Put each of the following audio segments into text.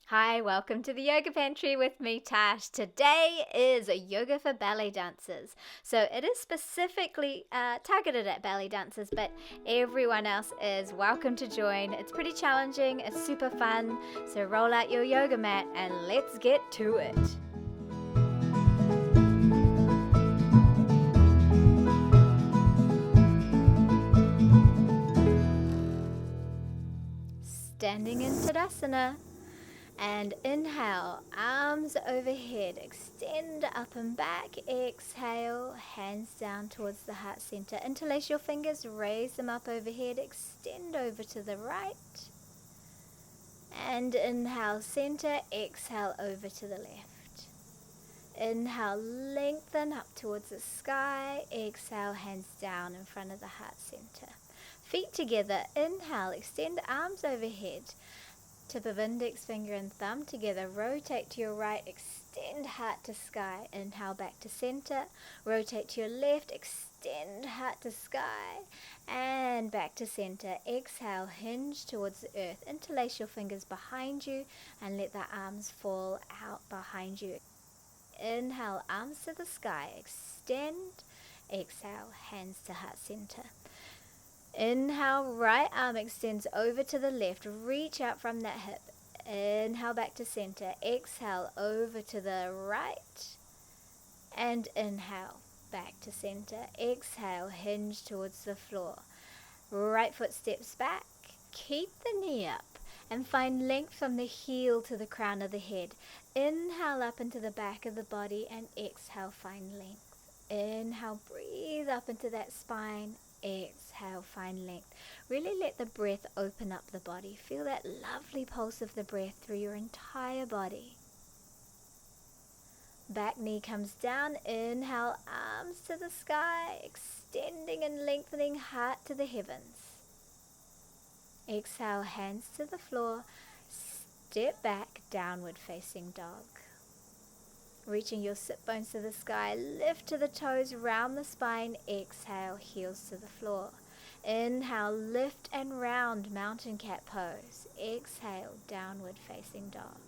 Hi, welcome to the Yoga Pantry with me, Tash. Today is a yoga for ballet dancers. So it is specifically targeted at ballet dancers, but everyone else is welcome to join. It's pretty challenging, it's super fun. So roll out your yoga mat and let's get to it. Standing in Tadasana. And inhale, arms overhead, extend up and back. Exhale, hands down towards the heart center. Interlace your fingers, raise them up overhead, extend over to the right. And inhale, center, exhale over to the left. Inhale, lengthen up towards the sky. Exhale, hands down in front of the heart center. Feet together, inhale, extend arms overhead. Tip of index finger and thumb together. Rotate to your right, extend heart to sky. Inhale back to center. Rotate to your left, extend heart to sky. And back to center. Exhale, hinge towards the earth. Interlace your fingers behind you and let the arms fall out behind you. Inhale, arms to the sky. Extend. Exhale, hands to heart center. Inhale, right arm extends over to the left. Reach out from that hip. Inhale back to center. Exhale over to the right. And inhale back to center. Exhale, hinge towards the floor. Right foot steps back. Keep the knee up and find length from the heel to the crown of the head. Inhale up into the back of the body and exhale, find length. Inhale, breathe up into that spine. Exhale, find length. Really let the breath open up the body. Feel that lovely pulse of the breath through your entire body. Back knee comes down. Inhale, arms to the sky, extending and lengthening, heart to the heavens. Exhale, hands to the floor. Step back, downward facing dog. Reaching your sit bones to the sky, lift to the toes, round the spine. Exhale, heels to the floor. Inhale, lift and round, mountain cat pose. Exhale, downward facing dog.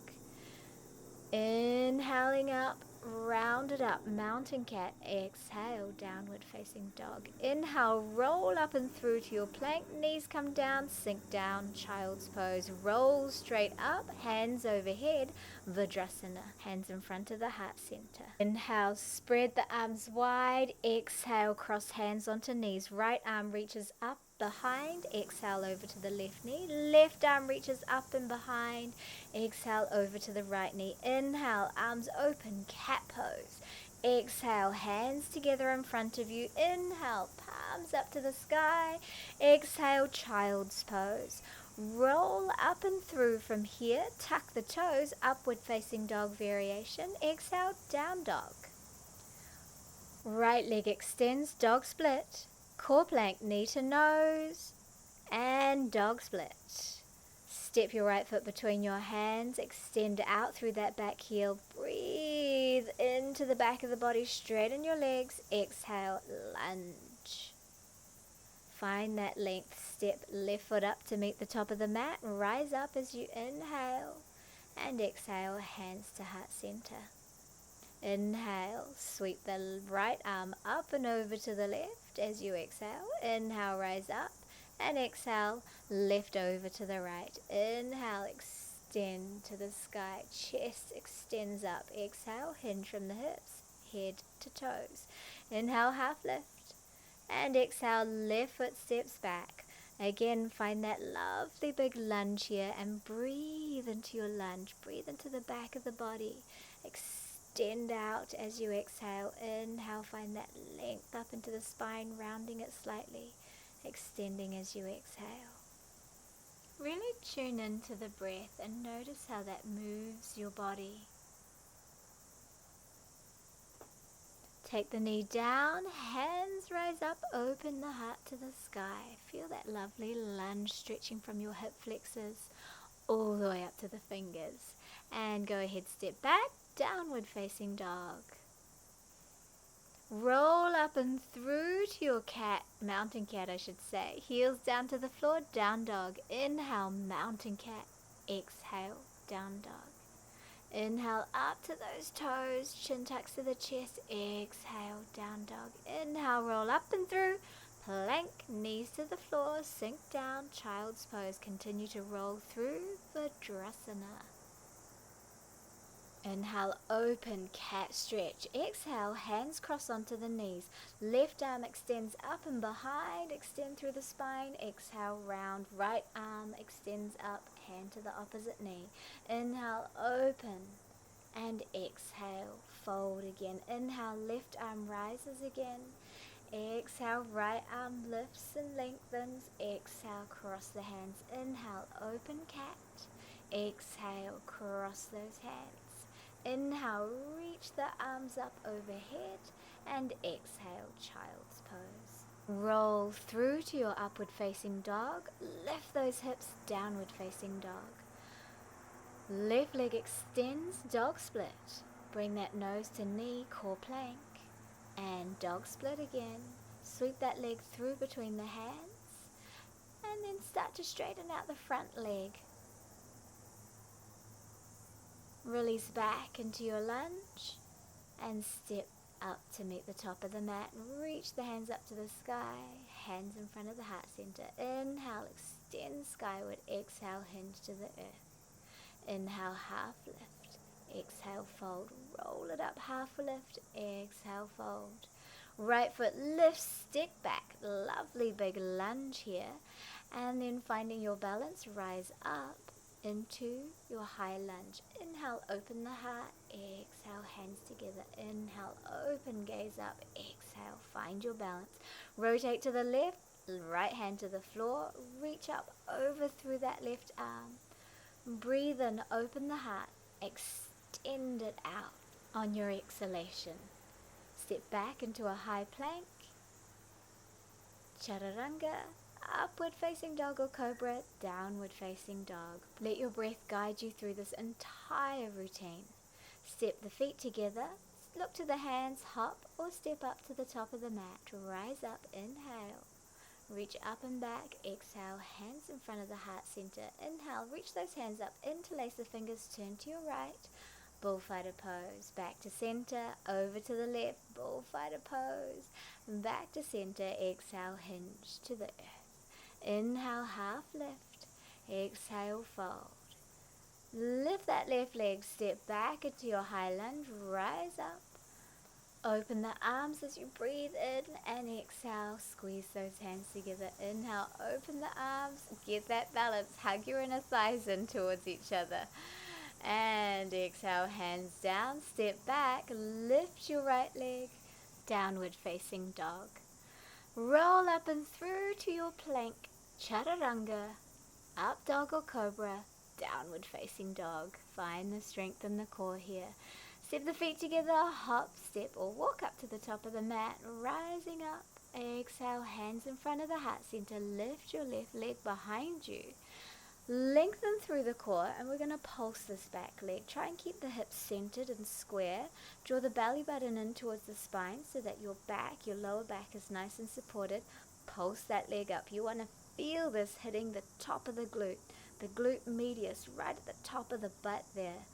Inhaling up, round it up, mountain cat. Exhale, downward facing dog. Inhale, roll up and through to your plank. Knees come down, sink down, child's pose. Roll straight up, hands overhead. Vajrasana, hands in front of the heart center. Inhale, spread the arms wide. Exhale, cross hands onto knees. Right arm reaches up behind. Exhale over to the left knee. Left arm reaches up and behind. Exhale over to the right knee. Inhale, arms open, cat pose. Exhale, hands together in front of you. Inhale, palms up to the sky. Exhale, child's pose. Roll up and through from here. Tuck the toes, upward facing dog variation. Exhale, down dog. Right leg extends, dog split. Core plank, knee to nose. And dog split. Step your right foot between your hands. Extend out through that back heel. Breathe into the back of the body. Straighten your legs. Exhale, lunge. Find that length. Step left foot up to meet the top of the mat. Rise up as you inhale. And exhale, hands to heart center. Inhale, sweep the right arm up and over to the left as you exhale. Inhale, rise up. And exhale, lift over to the right. Inhale, extend to the sky. Chest extends up. Exhale, hinge from the hips, head to toes. Inhale, half lift. And exhale, left foot steps back. Again, find that lovely big lunge here and breathe into your lunge. Breathe into the back of the body. Extend out as you exhale. Inhale, find that length up into the spine, rounding it slightly. Extending as you exhale. Really tune into the breath and notice how that moves your body. Take the knee down, hands rise up, open the heart to the sky. Feel that lovely lunge stretching from your hip flexors all the way up to the fingers. And go ahead, step back, downward facing dog. Roll up and through to your cat, mountain cat I should say. Heels down to the floor, down dog. Inhale, mountain cat. Exhale, down dog. Inhale up to those toes, chin tucks to the chest. Exhale, down dog. Inhale, roll up and through. Plank, knees to the floor, sink down, child's pose. Continue to roll through Vajrasana. Inhale, open cat stretch. Exhale, hands cross onto the knees. Left arm extends up and behind, extend through the spine. Exhale, round, right arm extends up, hand to the opposite knee. Inhale, open, and exhale, fold again. Inhale, left arm rises again. Exhale, right arm lifts and lengthens. Exhale, cross the hands. Inhale, open cat. Exhale, cross those hands. Inhale, reach the arms up overhead, and exhale, child's pose. Roll through to your upward facing dog. Lift those hips, downward facing dog. Left leg extends, dog split. Bring that nose to knee, core plank, and dog split again. Sweep that leg through between the hands, and then start to straighten out the front leg. Release back into your lunge and step up to meet the top of the mat. Reach the hands up to the sky, hands in front of the heart center. Inhale, extend skyward. Exhale, hinge to the earth. Inhale, half lift. Exhale, fold. Roll it up, half lift. Exhale, fold. Right foot lifts, step back. Lovely big lunge here. And then finding your balance, rise up into your high lunge. Inhale, open the heart. Exhale, hands together. Inhale, open, gaze up. Exhale, find your balance. Rotate to the left, right hand to the floor. Reach up over through that left arm. Breathe in, open the heart. Extend it out on your exhalation. Step back into a high plank. Chaturanga. Upward facing dog or cobra, downward facing dog. Let your breath guide you through this entire routine. Step the feet together, look to the hands, hop or step up to the top of the mat. Rise up, inhale. Reach up and back, exhale, hands in front of the heart center. Inhale, reach those hands up, interlace the fingers, turn to your right. Bullfighter pose, back to center, over to the left, bullfighter pose. Back to center, exhale, hinge to the earth. Inhale, half lift. Exhale, fold. Lift that left leg, step back into your high lunge, rise up. Open the arms as you breathe in and exhale, squeeze those hands together. Inhale, open the arms, get that balance, hug your inner thighs in towards each other. And exhale, hands down, step back, lift your right leg, downward facing dog. Roll up and through to your plank, chaturanga, up dog or cobra, downward facing dog. Find the strength in the core here. Step the feet together, hop, step or walk up to the top of the mat, rising up. Exhale, hands in front of the heart center, lift your left leg behind you. Lengthen through the core, and we're going to pulse this back leg. Try and keep the hips centered and square. Draw the belly button in towards the spine so that your back, your lower back is nice and supported. Pulse that leg up. You want to feel this hitting the top of the glute medius, right at the top of the butt there.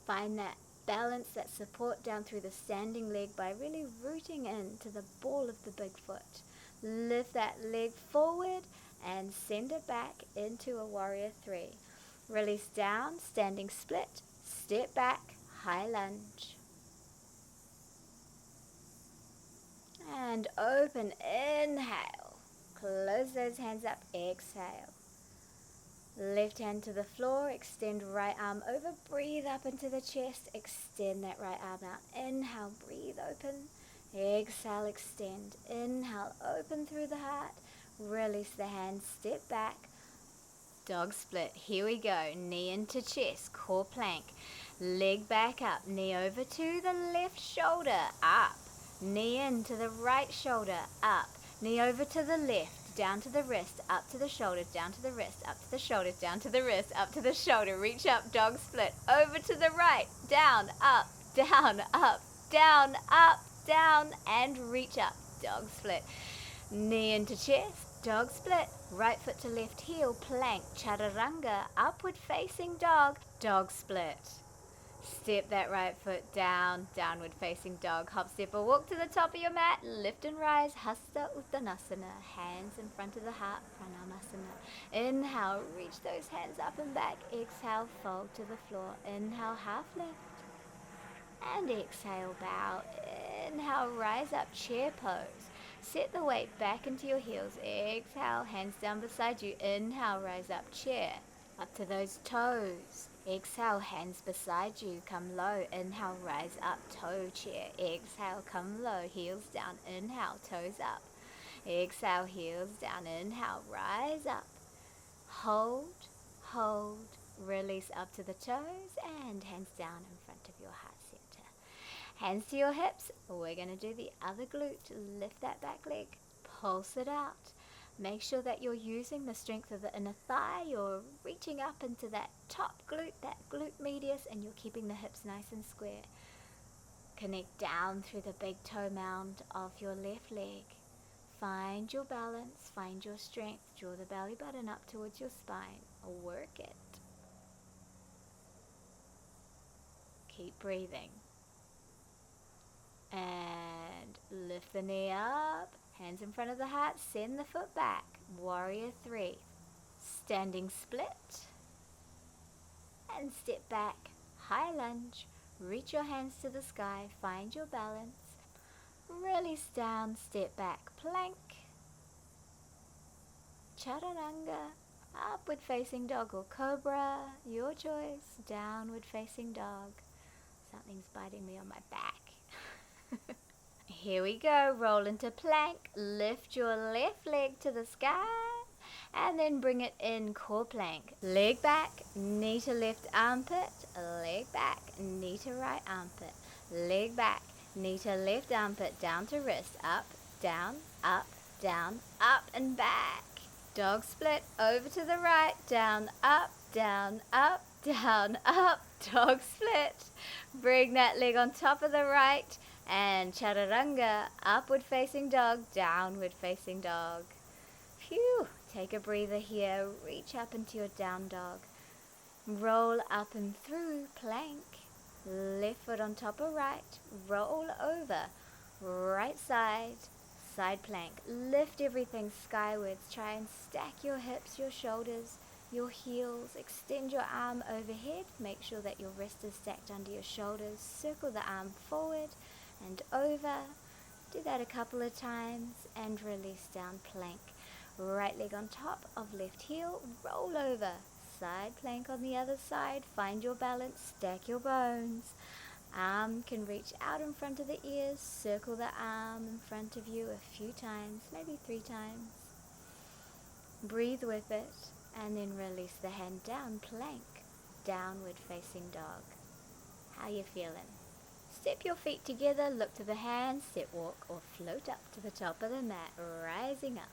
Find that balance, that support down through the standing leg by really rooting into the ball of the big foot. Lift that leg forward and send it back into a warrior three. Release down, standing split, step back, high lunge. And open, inhale. Close those hands up, exhale. Left hand to the floor, extend right arm over, breathe up into the chest, extend that right arm out. Inhale, breathe open. Exhale, extend. Inhale, open through the heart. Release the hands, step back, dog split. Here we go, knee into chest, core plank. Leg back up, knee over to the left shoulder, up. Knee into the right shoulder, up. Knee over to the left, down to the wrist, up to the shoulder, down to the wrist, up to the shoulder, down to the wrist, up to the shoulder. Reach up, dog split. Over to the right, down, up, down, up, down, up, down, and reach up, dog split. Knee into chest, dog split. Right foot to left heel, plank, chaturanga, upward facing dog. Dog split. Step that right foot down, downward facing dog. Hop, step, or walk to the top of your mat. Lift and rise, Hasta Uttanasana. Hands in front of the heart, Pranamasana. Inhale, reach those hands up and back. Exhale, fold to the floor. Inhale, half lift. And exhale, bow. Inhale, rise up, chair pose. Set the weight back into your heels. Exhale, hands down beside you. Inhale, rise up, chair. Up to those toes. Exhale, hands beside you. Come low. Inhale, rise up, toe chair. Exhale, come low, heels down. Inhale, toes up. Exhale, heels down. Inhale, rise up. Hold, hold, release up to the toes and hands down in front of your heart center. Hands to your hips. We're going to do the other glute. Lift that back leg. Pulse it out. Make sure that you're using the strength of the inner thigh. You're reaching up into that top glute, that glute medius, and you're keeping the hips nice and square. Connect down through the big toe mound of your left leg. Find your balance, find your strength. Draw the belly button up towards your spine. Work it. Keep breathing. And lift the knee up. Hands in front of the heart, send the foot back. Warrior 3. Standing split. And step back. High lunge. Reach your hands to the sky. Find your balance. Release down, step back. Plank. Chaturanga. Upward facing dog or cobra. Your choice. Downward facing dog. Something's biting me on my back. Here we go. Roll into plank. Lift your left leg to the sky. And then bring it in, core plank. Leg back, knee to left armpit. Leg back, knee to right armpit. Leg back, knee to left armpit. Down to wrist. Up, down, up, and back. Dog split. Over to the right. Down, up, down, up, down, up. Dog split. Bring that leg on top of the right. And chaturanga, upward facing dog, downward facing dog. Phew, take a breather here, reach up into your down dog. Roll up and through, plank. Left foot on top of right, roll over. Right side, side plank. Lift everything skywards, try and stack your hips, your shoulders, your heels. Extend your arm overhead, make sure that your wrist is stacked under your shoulders. Circle the arm forward and over. Do that a couple of times and release down, plank. Right leg on top of left heel, roll over. Side plank on the other side, find your balance, stack your bones. Arm can reach out in front of the ears, circle the arm in front of you a few times, maybe 3 times. Breathe with it and then release the hand down, plank, downward facing dog. How you feeling? Step your feet together, look to the hands, step walk or float up to the top of the mat, rising up.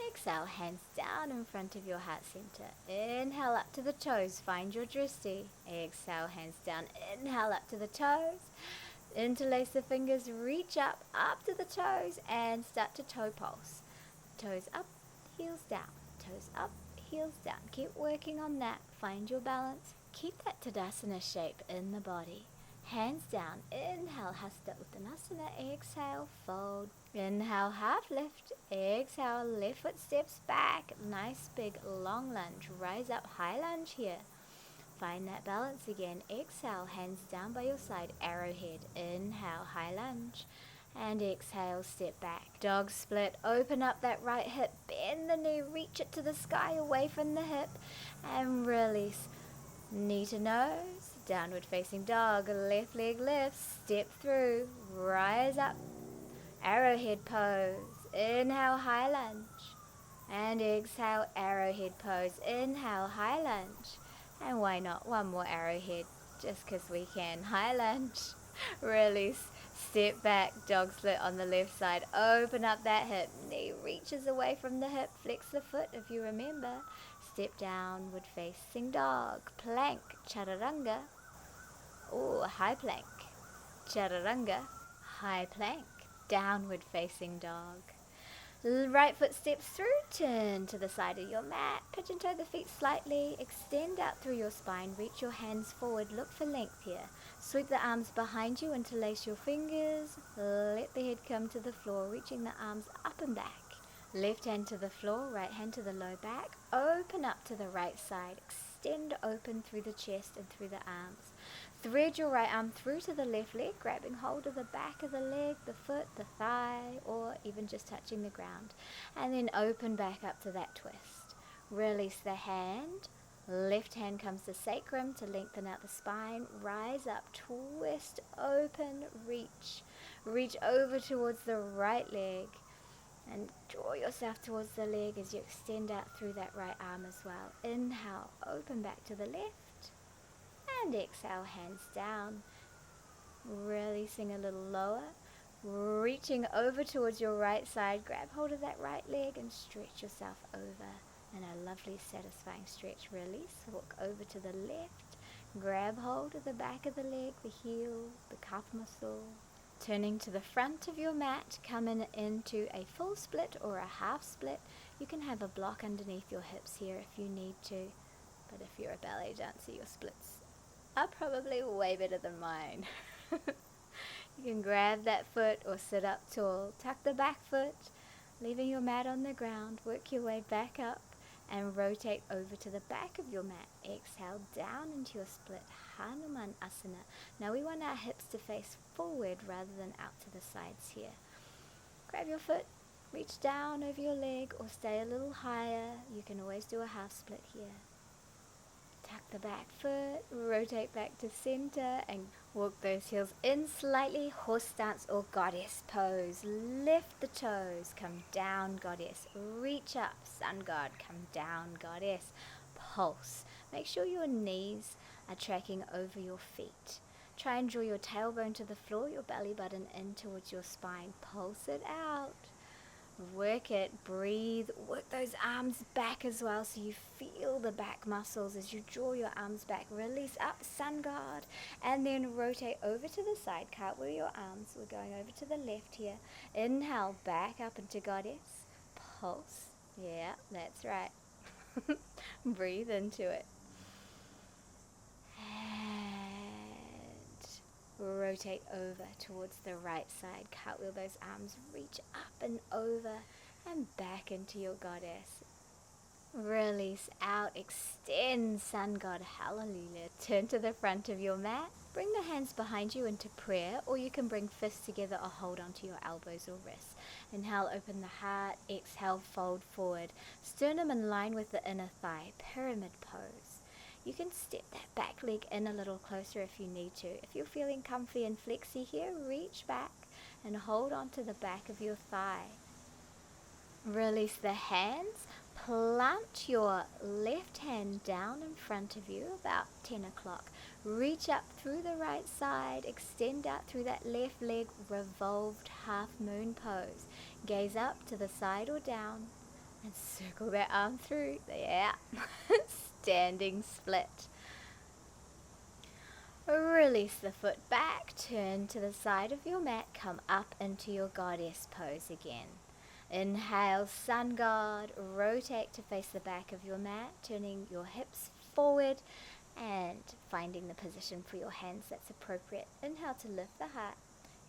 Exhale, hands down in front of your heart center. Inhale up to the toes, find your drishti. Exhale, hands down, inhale up to the toes. Interlace the fingers, reach up to the toes and start to toe pulse. Toes up, heels down, toes up, heels down. Keep working on that, find your balance. Keep that Tadasana shape in the body. Hands down, inhale, Hasta Uttanasana, exhale, fold. Inhale, half lift, exhale, left foot steps back. Nice big long lunge, rise up, high lunge here. Find that balance again, exhale, hands down by your side, arrowhead. Inhale, high lunge, and exhale, step back. Dog split, open up that right hip, bend the knee, reach it to the sky, away from the hip, and release. Knee to nose, downward facing dog, left leg lifts, step through, rise up, arrowhead pose. Inhale, high lunge, and exhale, arrowhead pose. Inhale, high lunge, and why not one more arrowhead, just because we can. High lunge, release, step back, dog split on the left side, open up that hip, knee reaches away from the hip, flex the foot if you remember. Step downward facing dog, plank, chaturanga, high plank, chaturanga, high plank, downward facing dog. Right foot steps through, turn to the side of your mat, pigeon toe the feet slightly, extend out through your spine, reach your hands forward, look for length here. Sweep the arms behind you, interlace your fingers, let the head come to the floor, reaching the arms up and back. Left hand to the floor, right hand to the low back, open up to the right side, extend open through the chest and through the arms. Thread your right arm through to the left leg, grabbing hold of the back of the leg, the foot, the thigh, or even just touching the ground. And then open back up to that twist. Release the hand. Left hand comes to sacrum to lengthen out the spine. Rise up, twist, open, reach. Reach over towards the right leg. And draw yourself towards the leg as you extend out through that right arm as well. Inhale, open back to the left. And exhale, hands down, releasing a little lower, reaching over towards your right side, grab hold of that right leg and stretch yourself over in a lovely satisfying stretch. Release, walk over to the left, grab hold of the back of the leg, the heel, the calf muscle. Turning to the front of your mat, come into a full split or a half split. You can have a block underneath your hips here if you need to, but if you're a ballet dancer, your splits are probably way better than mine. You can grab that foot or sit up tall. Tuck the back foot, leaving your mat on the ground. Work your way back up and rotate over to the back of your mat. Exhale down into your split, Hanuman Asana. Now we want our hips to face forward rather than out to the sides here. Grab your foot, reach down over your leg or stay a little higher. You can always do a half split here. Tuck the back foot, rotate back to center and walk those heels in slightly, horse stance or goddess pose. Lift the toes, come down goddess, reach up, sun god, come down goddess, pulse. Make sure your knees are tracking over your feet. Try and draw your tailbone to the floor, your belly button in towards your spine. Pulse it out. Work it, breathe, work those arms back as well so you feel the back muscles as you draw your arms back. Release up, sun god, and then rotate over to the side. Cartwheel your arms. We're going over to the left here. Inhale, back up into goddess. Pulse. Yeah, that's right. Breathe into it. Rotate over towards the right side. Cartwheel those arms, reach up and over and back into your goddess. Release out, extend, sun god, hallelujah. Turn to the front of your mat. Bring the hands behind you into prayer, or you can bring fists together or hold onto your elbows or wrists. Inhale, open the heart. Exhale, fold forward. Sternum in line with the inner thigh, pyramid pose. You can step that back leg in a little closer if you need to. If you're feeling comfy and flexy here, reach back and hold onto the back of your thigh. Release the hands. Plant your left hand down in front of you, about 10 o'clock. Reach up through the right side, extend out through that left leg, revolved half moon pose. Gaze up to the side or down and circle that arm through. Yeah. Standing split. Release the foot back, turn to the side of your mat, come up into your goddess pose again. Inhale, sun god, rotate to face the back of your mat, turning your hips forward and finding the position for your hands that's appropriate. Inhale to lift the heart.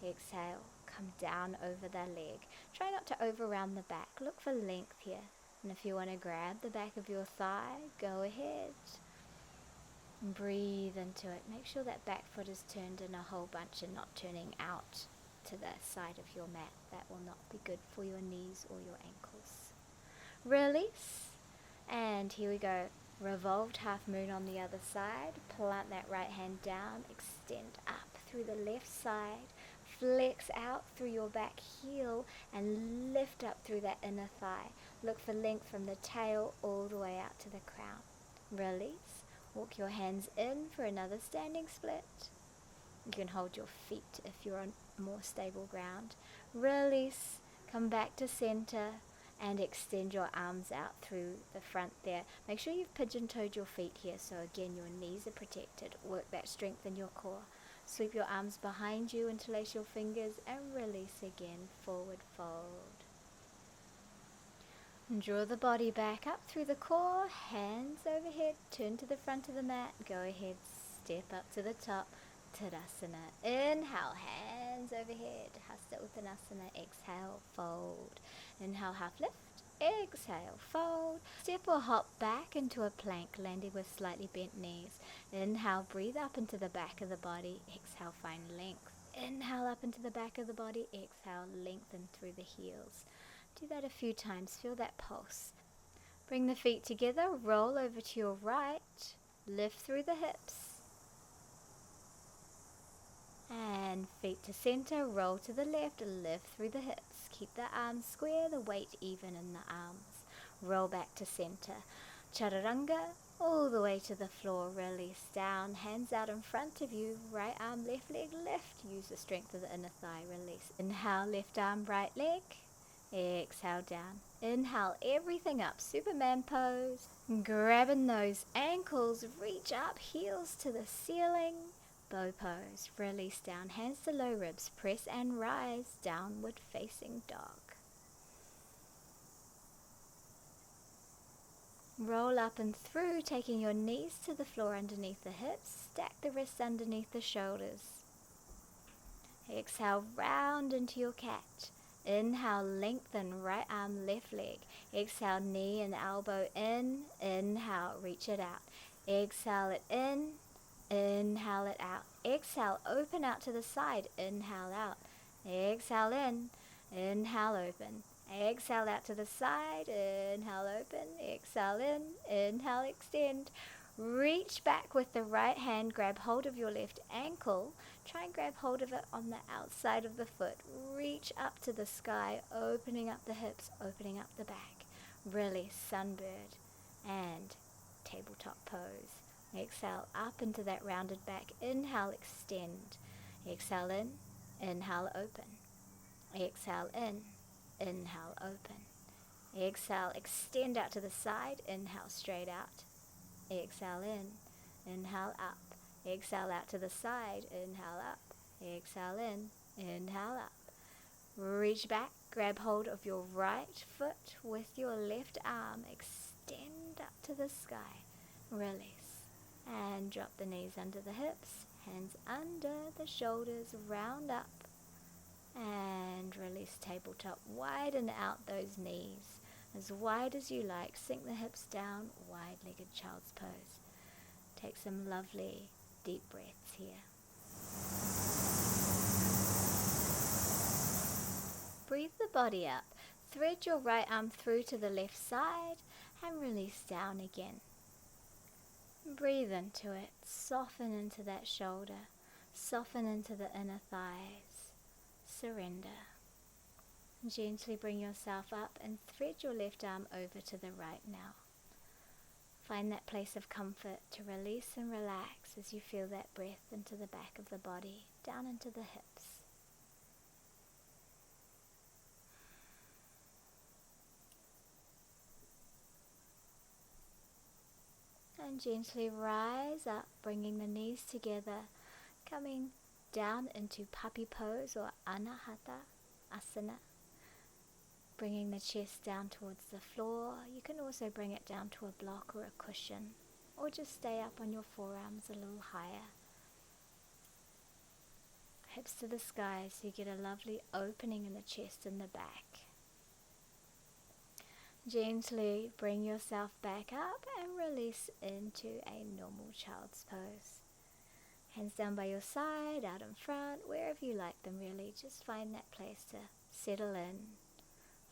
Exhale, come down over the leg. Try not to over round the back. Look for length here. And if you want to grab the back of your thigh, go ahead. Breathe into it. Make sure that back foot is turned in a whole bunch and not turning out to the side of your mat. That will not be good for your knees or your ankles. Release. And here we go. Revolved half moon on the other side. Plant that right hand down. Extend up through the left side. Flex out through your back heel and lift up through that inner thigh. Look for length from the tail all the way out to the crown. Release. Walk your hands in for another standing split. You can hold your feet if you're on more stable ground. Release. Come back to center and extend your arms out through the front there. Make sure you've pigeon-toed your feet here so again your knees are protected. Work that strength in your core. Sweep your arms behind you, interlace your fingers and release again. Forward fold. Draw the body back up through the core, hands overhead, turn to the front of the mat, go ahead, step up to the top, Tadasana. Inhale, hands overhead, Hasta Uttanasana, exhale, fold. Inhale, half lift, exhale, fold. Step or hop back into a plank, landing with slightly bent knees. Inhale, breathe up into the back of the body, exhale, find length. Inhale up into the back of the body, exhale, lengthen through the heels. Do that a few times, feel that pulse. Bring the feet together, roll over to your right, lift through the hips. And feet to center, roll to the left, lift through the hips. Keep the arms square, the weight even in the arms. Roll back to center. Chaturanga, all the way to the floor, release down, hands out in front of you, right arm, left leg, lift. Use the strength of the inner thigh, release. Inhale, left arm, right leg. Exhale down. Inhale everything up, Superman pose. Grabbing those ankles, reach up, heels to the ceiling. Bow pose. Release down, hands to low ribs, press and rise, downward facing dog. Roll up and through, taking your knees to the floor underneath the hips. Stack the wrists underneath the shoulders. Exhale, round into your cat. Inhale, lengthen right arm, left leg. Exhale, knee and elbow in. Inhale, reach it out. Exhale it in. Inhale it out. Exhale, open out to the side. Inhale out. Exhale in. Inhale, open. Exhale out to the side. Inhale, open. Exhale in. Inhale, extend. Reach back with the right hand, grab hold of your left ankle. Try and grab hold of it on the outside of the foot. Reach up to the sky, opening up the hips, opening up the back. Release, sunbird and tabletop pose. Exhale up into that rounded back. Inhale, extend. Exhale in, inhale, open. Exhale in, inhale, open. Exhale, extend out to the side. Inhale, straight out. Exhale in, inhale up. Exhale out to the side, inhale up. Exhale in, inhale up. Reach back, grab hold of your right foot with your left arm. Extend up to the sky. Release. And drop the knees under the hips. Hands under the shoulders, round up. And release, tabletop. Widen out those knees. As wide as you like. Sink the hips down, wide-legged child's pose. Take some lovely deep breaths here. Breathe the body up. Thread your right arm through to the left side and release down again. Breathe into it. Soften into that shoulder. Soften into the inner thighs. Surrender. Gently bring yourself up and thread your left arm over to the right now. Find that place of comfort to release and relax as you feel that breath into the back of the body, down into the hips. And gently rise up, bringing the knees together, coming down into puppy pose or Anahata Asana. Bringing the chest down towards the floor. You can also bring it down to a block or a cushion, or just stay up on your forearms a little higher. Hips to the sky so you get a lovely opening in the chest and the back. Gently bring yourself back up and release into a normal child's pose. Hands down by your side, out in front, wherever you like them really. Just find that place to settle in.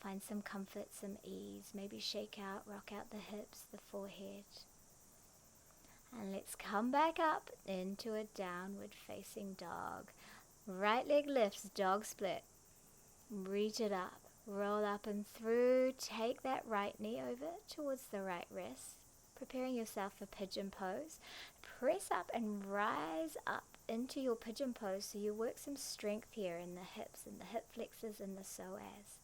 Find some comfort, some ease. Maybe shake out, rock out the hips, the forehead. And let's come back up into a downward facing dog. Right leg lifts, dog split. Reach it up, roll up and through. Take that right knee over towards the right wrist. Preparing yourself for pigeon pose. Press up and rise up into your pigeon pose so you work some strength here in the hips and the hip flexors and the psoas.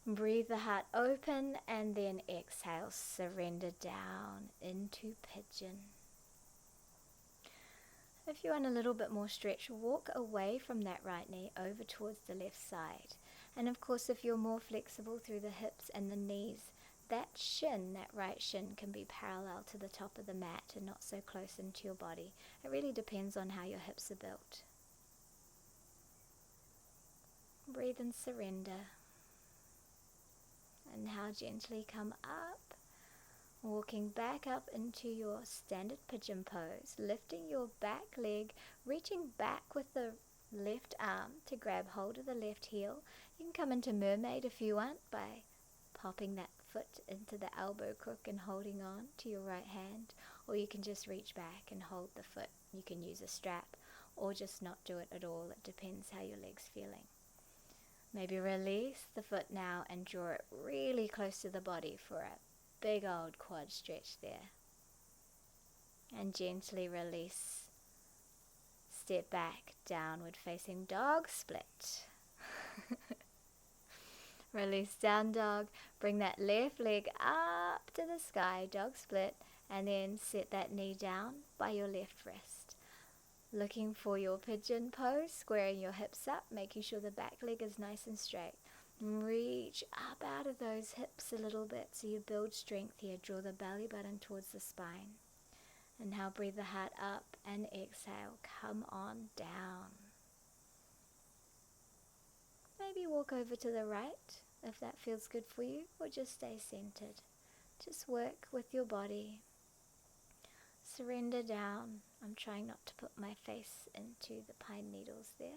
Breathe the heart open and then exhale, surrender down into pigeon. If you want a little bit more stretch, walk away from that right knee over towards the left side. And of course, if you're more flexible through the hips and the knees, that right shin can be parallel to the top of the mat and not so close into your body. It really depends on how your hips are built. Breathe and surrender. And now gently come up, walking back up into your standard pigeon pose, lifting your back leg, reaching back with the left arm to grab hold of the left heel. You can come into mermaid if you want by popping that foot into the elbow crook and holding on to your right hand, or you can just reach back and hold the foot. You can use a strap or just not do it at all. It depends how your leg's feeling. Maybe release the foot now and draw it really close to the body for a big old quad stretch there. And gently release. Step back, downward facing dog split. Release down dog, bring that left leg up to the sky, dog split, and then set that knee down by your left wrist. Looking for your pigeon pose, squaring your hips up, making sure the back leg is nice and straight. Reach up out of those hips a little bit so you build strength here. Draw the belly button towards the spine. And now breathe the heart up and exhale. Come on down. Maybe walk over to the right if that feels good for you, or just stay centered. Just work with your body. Surrender down. I'm trying not to put my face into the pine needles there.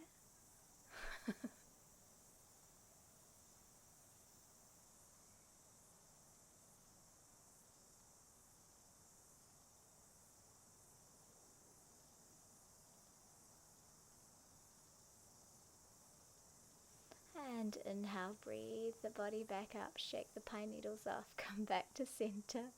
And inhale, breathe the body back up, shake the pine needles off, come back to center.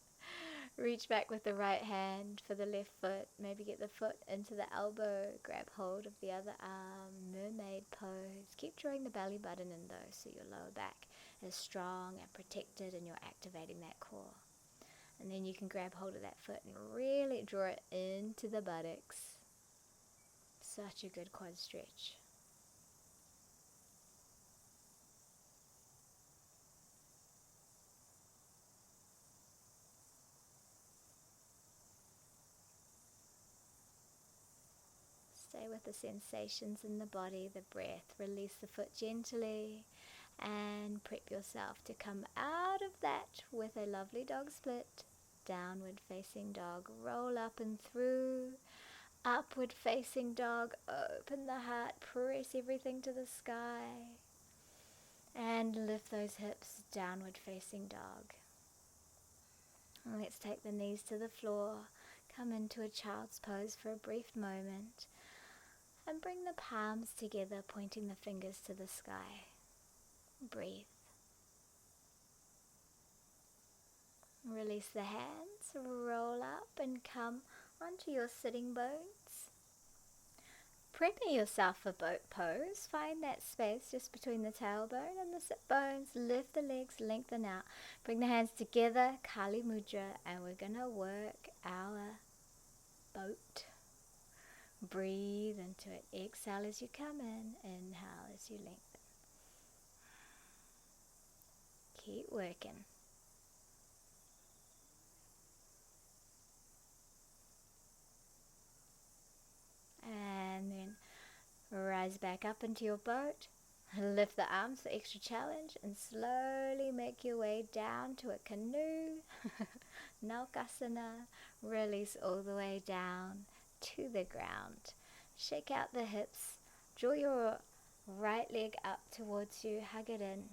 Reach back with the right hand for the left foot, maybe get the foot into the elbow, grab hold of the other arm, mermaid pose. Keep drawing the belly button in though, so your lower back is strong and protected and you're activating that core. And then you can grab hold of that foot and really draw it into the buttocks. Such a good quad stretch. Stay with the sensations in the body, the breath. Release the foot gently and prep yourself to come out of that with a lovely dog split. Downward facing dog, roll up and through. Upward facing dog, open the heart, press everything to the sky. And lift those hips, downward facing dog. And let's take the knees to the floor. Come into a child's pose for a brief moment. And bring the palms together, pointing the fingers to the sky. Breathe. Release the hands, roll up and come onto your sitting bones. Prepping yourself for boat pose, find that space just between the tailbone and the sit bones. Lift the legs, lengthen out. Bring the hands together, Kali Mudra, and we're going to work our boat. Breathe into it. Exhale as you come in. Inhale as you lengthen. Keep working. And then rise back up into your boat. Lift the arms for extra challenge and slowly make your way down to a canoe. Asana. Release all the way down to the ground. Shake out the hips. Draw your right leg up towards you. Hug it in.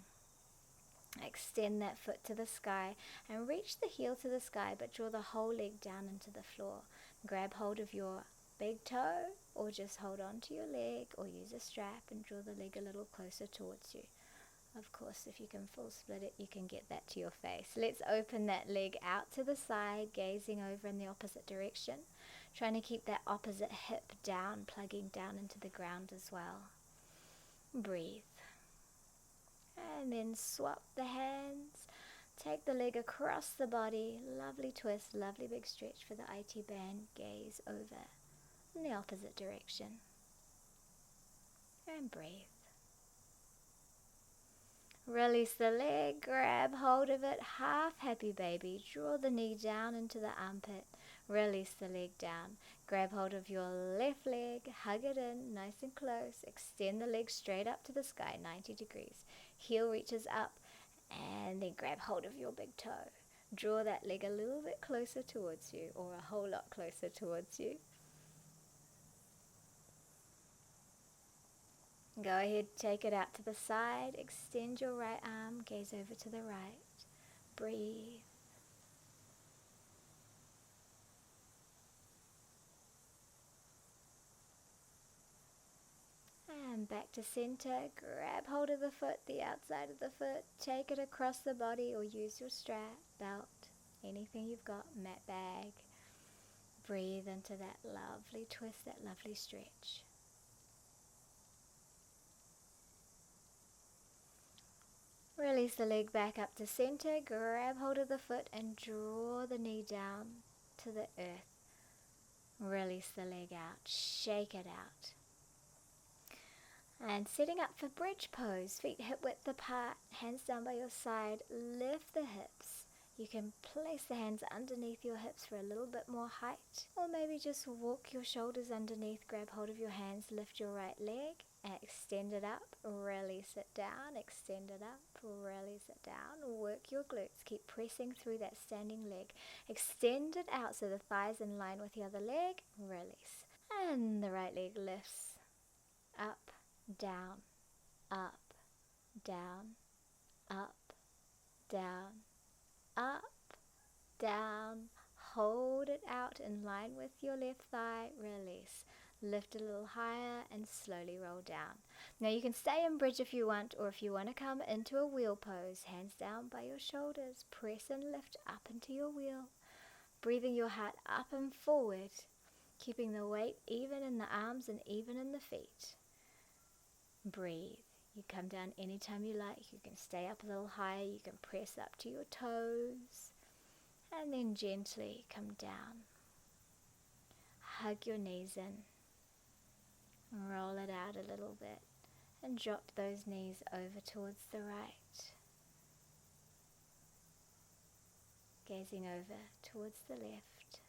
Extend that foot to the sky and reach the heel to the sky, but draw the whole leg down into the floor. Grab hold of your big toe, or just hold on to your leg, or use a strap and draw the leg a little closer towards you. Of course, if you can full split it, you can get that to your face. Let's open that leg out to the side, gazing over in the opposite direction. Trying to keep that opposite hip down, plugging down into the ground as well. Breathe. And then swap the hands. Take the leg across the body. Lovely twist, lovely big stretch for the IT band. Gaze over in the opposite direction. And breathe. Release the leg, grab hold of it, half happy baby. Draw the knee down into the armpit. Release the leg down. Grab hold of your left leg, hug it in nice and close. Extend the leg straight up to the sky, 90 degrees. Heel reaches up, and then grab hold of your big toe. Draw that leg a little bit closer towards you, or a whole lot closer towards you. Go ahead, take it out to the side, extend your right arm, gaze over to the right. Breathe. And back to center, grab hold of the foot, the outside of the foot, take it across the body or use your strap, belt, anything you've got, mat bag. Breathe into that lovely twist, that lovely stretch. Release the leg back up to center, grab hold of the foot and draw the knee down to the earth. Release the leg out, shake it out. And setting up for bridge pose, feet hip width apart, hands down by your side, lift the hips. You can place the hands underneath your hips for a little bit more height, or maybe just walk your shoulders underneath, grab hold of your hands, lift your right leg, and extend it up, release it down, extend it up, release it down, work your glutes, keep pressing through that standing leg. Extend it out so the thigh's in line with the other leg, release. And the right leg lifts, up, down, up, down, up, down, up, down. Hold it out in line with your left thigh, release. Lift a little higher and slowly roll down. Now you can stay in bridge if you want, or if you want to come into a wheel pose, hands down by your shoulders, press and lift up into your wheel. Breathing your heart up and forward, keeping the weight even in the arms and even in the feet. Breathe. You come down anytime you like. You can stay up a little higher. You can press up to your toes. And then gently come down. Hug your knees in. Roll it out a little bit. And drop those knees over towards the right. Gazing over towards the left.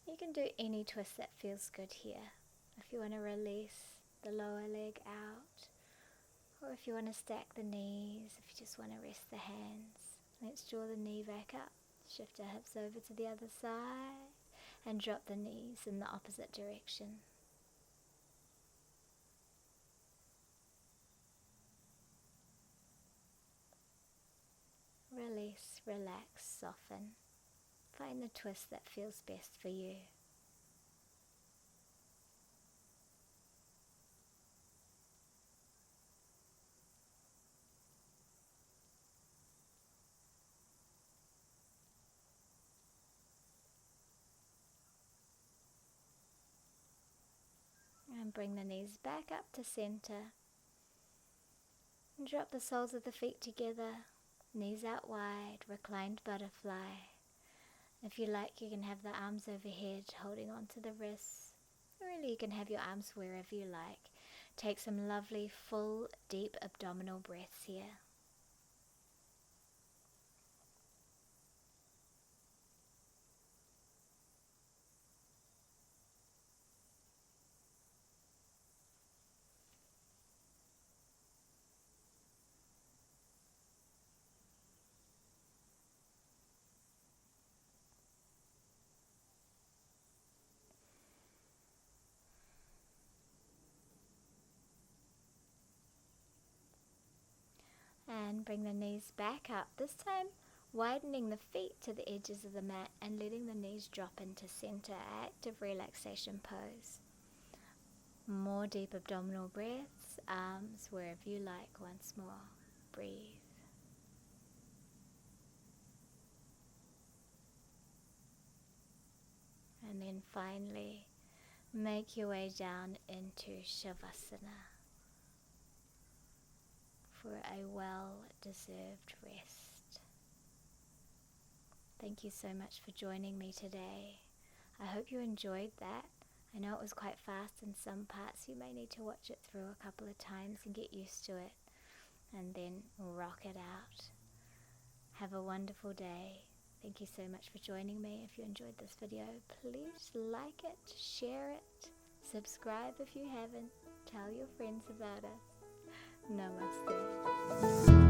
You can do any twist that feels good here. If you want to release the lower leg out, or if you want to stack the knees, if you just want to rest the hands. Let's draw the knee back up, shift our hips over to the other side, and drop the knees in the opposite direction. Release, relax, soften. Find the twist that feels best for you. And bring the knees back up to center. And drop the soles of the feet together, knees out wide, reclined butterfly. If you like, you can have the arms overhead, holding onto the wrists. Really, you can have your arms wherever you like. Take some lovely, full, deep abdominal breaths here. And bring the knees back up, this time widening the feet to the edges of the mat and letting the knees drop into center, active relaxation pose. More deep abdominal breaths, arms wherever you like once more. Breathe. And then finally, make your way down into Shavasana for a well-deserved rest. Thank you so much for joining me today. I hope you enjoyed that. I know it was quite fast in some parts. You may need to watch it through a couple of times and get used to it, and then rock it out. Have a wonderful day. Thank you so much for joining me. If you enjoyed this video, please like it, share it, subscribe if you haven't, tell your friends about us. Namaste.